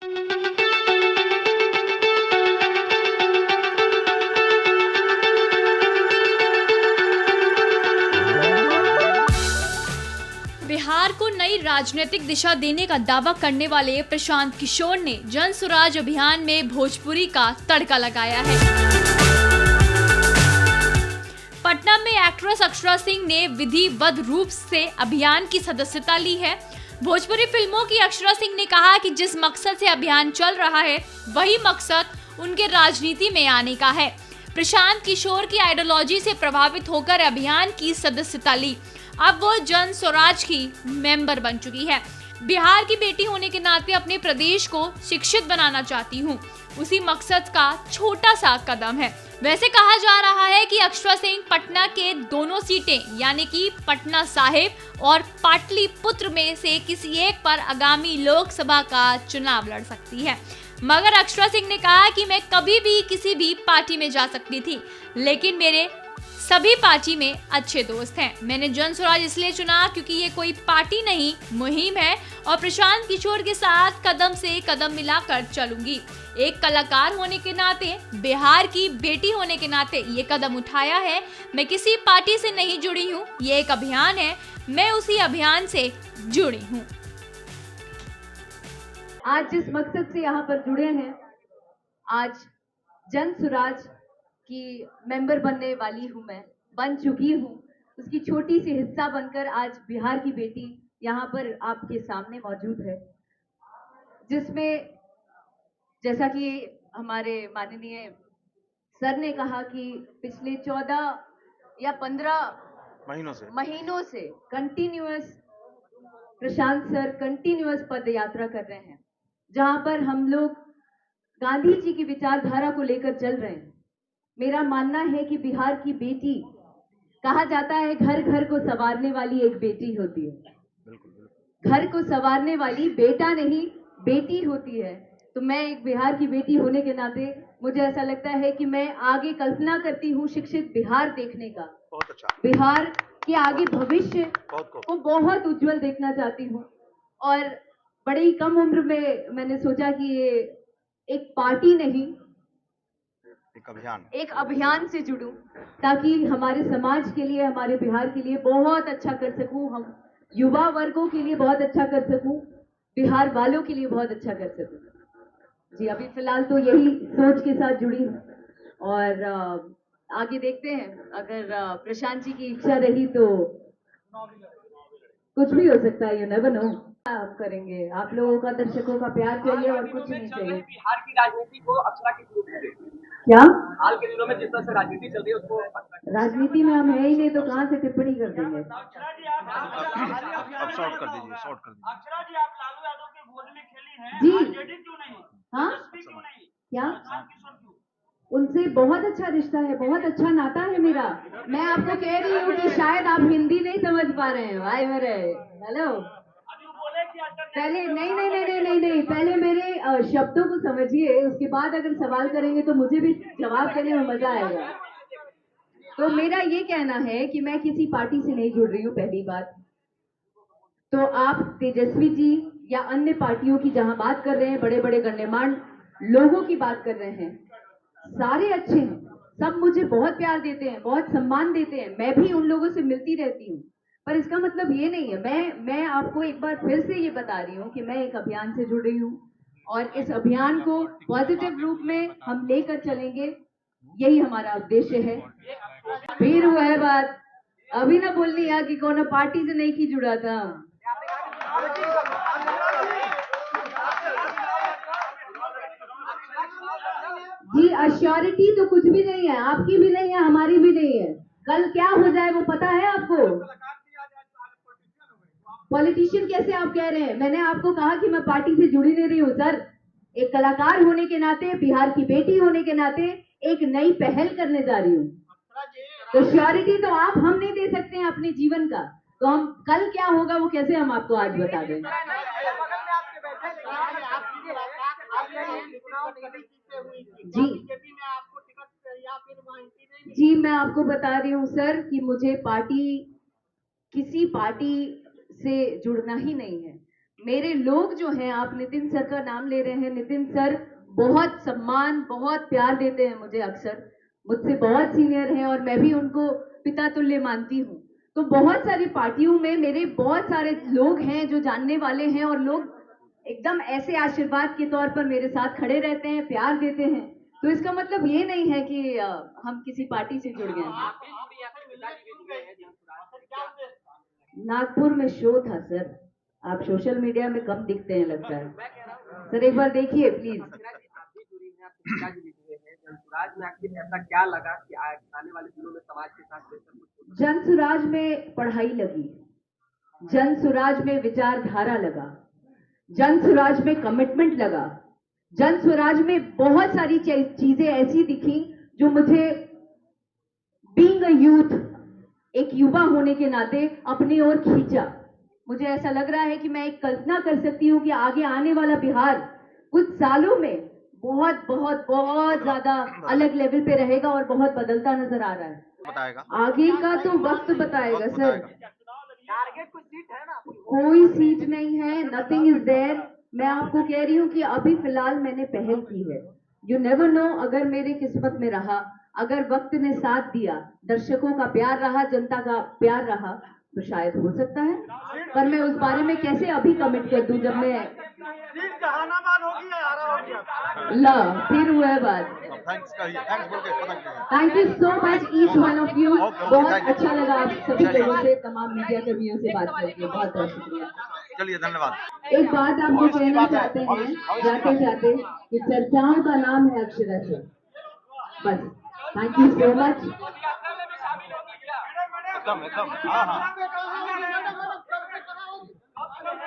बिहार को नई राजनीतिक दिशा देने का दावा करने वाले प्रशांत किशोर ने जन स्वराज अभियान में भोजपुरी का तड़का लगाया है। पटना में एक्ट्रेस अक्षरा सिंह ने विधिवत रूप से अभियान की सदस्यता ली है। भोजपुरी फिल्मों की अक्षरा सिंह ने कहा कि जिस मकसद से अभियान चल रहा है वही मकसद उनके राजनीति में आने का है। प्रशांत किशोर की आइडियोलॉजी से प्रभावित होकर अभियान की सदस्यता ली। अब वो जन स्वराज की मेंबर बन चुकी है। बिहार की बेटी होने के नाते अपने प्रदेश को शिक्षित बनाना चाहती हूँ, उसी मकसद का छोटा सा कदम है। वैसे कहा जा रहा है कि अक्षरा सिंह पटना के दोनों सीटें यानी कि पटना साहिब और पाटलिपुत्र में से किसी एक पर आगामी लोकसभा का चुनाव लड़ सकती है। मगर अक्षरा सिंह ने कहा कि मैं कभी भी किसी भी पार्टी में जा सकती थी, लेकिन मेरे सभी पार्टी में अच्छे दोस्त हैं। मैंने जन स्वराज इसलिए चुना क्योंकि ये कोई पार्टी नहीं, मुहिम है और प्रशांत किशोर के साथ कदम से कदम मिलाकर चलूंगी। एक कलाकार होने के नाते, बिहार की बेटी होने के नाते ये कदम उठाया है। मैं किसी पार्टी से नहीं जुड़ी हूँ, ये एक अभियान है, मैं उसी अभियान से जुड़ी हूँ। आज जिस मकसद से यहाँ पर जुड़े हैं, आज जन स्वराज की मेंबर बनने वाली हूँ, मैं बन चुकी हूँ। उसकी छोटी सी हिस्सा बनकर आज बिहार की बेटी यहाँ पर आपके सामने मौजूद है, जिसमें जैसा कि हमारे माननीय सर ने कहा कि पिछले 14 या 15 महीनों से कंटिन्यूअस प्रशांत सर कंटिन्यूअस पद यात्रा कर रहे हैं, जहां पर हम लोग गांधी जी की विचारधारा को लेकर चल रहे हैं। मेरा मानना है कि बिहार की बेटी, कहा जाता है घर घर को संवारने वाली एक बेटी होती है। घर को संवारने वाली बेटा नहीं, बेटी होती है। तो मैं एक बिहार की बेटी होने के नाते मुझे ऐसा लगता है कि मैं आगे कल्पना करती हूँ शिक्षित बिहार देखने का। बहुत अच्छा। बिहार के आगे भविष्य को बहुत उज्जवल देखना चाहती हूँ और बड़ी ही कम उम्र में मैंने सोचा कि ये एक पार्टी नहीं, एक अभियान से जुड़ूं, ताकि हमारे समाज के लिए, हमारे बिहार के लिए बहुत अच्छा कर सकूं, हम युवा वर्गों के लिए बहुत अच्छा कर सकूं, बिहार वालों के लिए बहुत अच्छा कर सकूं। जी, अभी फिलहाल तो यही सोच के साथ जुड़ी हूं और आगे देखते हैं, अगर प्रशांत जी की इच्छा रही तो कुछ भी हो सकता है, यू नेवर नो। आप करेंगे, आप लोगों का, दर्शकों का प्यार चाहिए और कुछ नहीं चाहिए। बिहार की राजनीति को अक्षरा की क्या हाल के दिनों में जिस तरह से राजनीति चल रही है उसको, राजनीति में हम है ही नहीं तो कहाँ से टिप्पणी कर देंगे। अक्षरा जी आप शॉर्ट कर दीजिए। अक्षरा जी आप लालू यादव के गोद में खेली हैं, जी। आरजेडी क्यों नहीं? हाँ? BSP क्यों नहीं? क्या? प्रशांत किशोर क्यों? उनसे बहुत अच्छा रिश्ता है, बहुत अच्छा नाता है मेरा। मैं आपको कह रही हूँ कि शायद आप हिंदी नहीं समझ पा रहे हैं भाई मेरे। हेलो, अभी वो बोले कि पहले नहीं, पहले मेरे शब्दों को समझिए, उसके बाद अगर सवाल करेंगे तो मुझे भी जवाब देने में मजा आएगा। तो मेरा ये कहना है कि मैं किसी पार्टी से नहीं जुड़ रही हूँ, पहली बात तो। आप तेजस्वी जी या अन्य पार्टियों की जहां बात कर रहे हैं, बड़े बड़े गण्यमान्य लोगों की बात कर रहे हैं, सारे अच्छे हैं, सब मुझे बहुत प्यार देते हैं, बहुत सम्मान देते हैं, मैं भी उन लोगों से मिलती रहती हूँ, पर इसका मतलब ये नहीं है। मैं आपको एक बार फिर से ये बता रही हूँ कि मैं एक अभियान से जुड़ रही हूँ और इस अभियान को पॉजिटिव रूप में हम लेकर चलेंगे, यही हमारा उद्देश्य है। फिर वो है बात, अभी ना बोलनी है कि कौन पार्टी से नहीं की जुड़ा था। जी, अश्योरिटी तो कुछ भी नहीं है, आपकी भी नहीं है, हमारी भी नहीं है। कल क्या हो जाए वो पता है आपको? पॉलिटिशियन कैसे आप कह रहे हैं? मैंने आपको कहा कि मैं पार्टी से जुड़ी नहीं रही हूँ सर। एक कलाकार होने के नाते, बिहार की बेटी होने के नाते एक नई पहल करने जा रही हूँ। तो श्योरिटी तो आप, हम नहीं दे सकते हैं अपने जीवन का, तो हम कल क्या होगा वो कैसे हम आपको आज बता दें। जी, मैं आपको बता रही हूँ सर कि मुझे किसी पार्टी से जुड़ना ही नहीं है। मेरे लोग जो हैं, आप नितिन सर का नाम ले रहे हैं, नितिन सर बहुत सम्मान, बहुत प्यार देते हैं मुझे, अक्सर मुझसे बहुत सीनियर हैं और मैं भी उनको पिता तुल्य मानती हूँ। तो बहुत सारी पार्टियों में मेरे बहुत सारे लोग हैं जो जानने वाले हैं और लोग एकदम ऐसे आशीर्वाद के तौर पर मेरे साथ खड़े रहते हैं, प्यार देते हैं। तो इसका मतलब ये नहीं है कि हम किसी पार्टी से जुड़ गए हैं। नागपुर में शो था सर, आप सोशल मीडिया में कम दिखते हैं लगता है सर, एक बार देखिए प्लीज। जनसुराज में आखिर ऐसा क्या लगा कि आने वाले दिनों में समाज के साथ बेहतर कुछ? जनसुराज में पढ़ाई लगी, जनसुराज में विचारधारा लगा, जनसुराज में कमिटमेंट लगा, जनसुराज में बहुत सारी चीजें ऐसी दिखी जो मुझे बीइंग अ यूथ, एक युवा होने के नाते अपनी ओर खींचा। मुझे ऐसा लग रहा है कि मैं एक कल्पना कर सकती हूँ कि आगे आने वाला बिहार कुछ सालों में बहुत बहुत बहुत ज्यादा अलग लेवल पे रहेगा और बहुत बदलता नजर आ रहा है। बताएगा आगे का तो वक्त बताएगा सर। टारगेट कुछ सीट है ना? कोई सीट नहीं है, नथिंग इज देयर। मैं आपको कह रही हूँ कि अभी फिलहाल मैंने पहल की है। यू नेवर नो, अगर मेरी किस्मत में रहा, अगर वक्त ने साथ दिया, दर्शकों का प्यार रहा, जनता का प्यार रहा, तो शायद हो सकता है। पर मैं उस बारे में कैसे अभी कमिट कर दूं जब मैं सीट जहानाबाद होगी या आरा होगी? ला फिर हुआ है बात। थैंक्स कहिए, थैंक्स बोल के खत्म कीजिए। Thank you so much each one of you. Okay, बहुत thank you. अच्छा लगा आप सभी लोगों से, तमाम मीडिया कर्मियों से बात करके। बहुत बहुत शुक्रिया। चलिए, धन्यवाद। एक बात आपको कहना चाहते हैं जाते जाते कि चर्चाओं का नाम है अक्षरशः। बस, थैंक यू सो मच। एकदम एकदम, हाँ हाँ।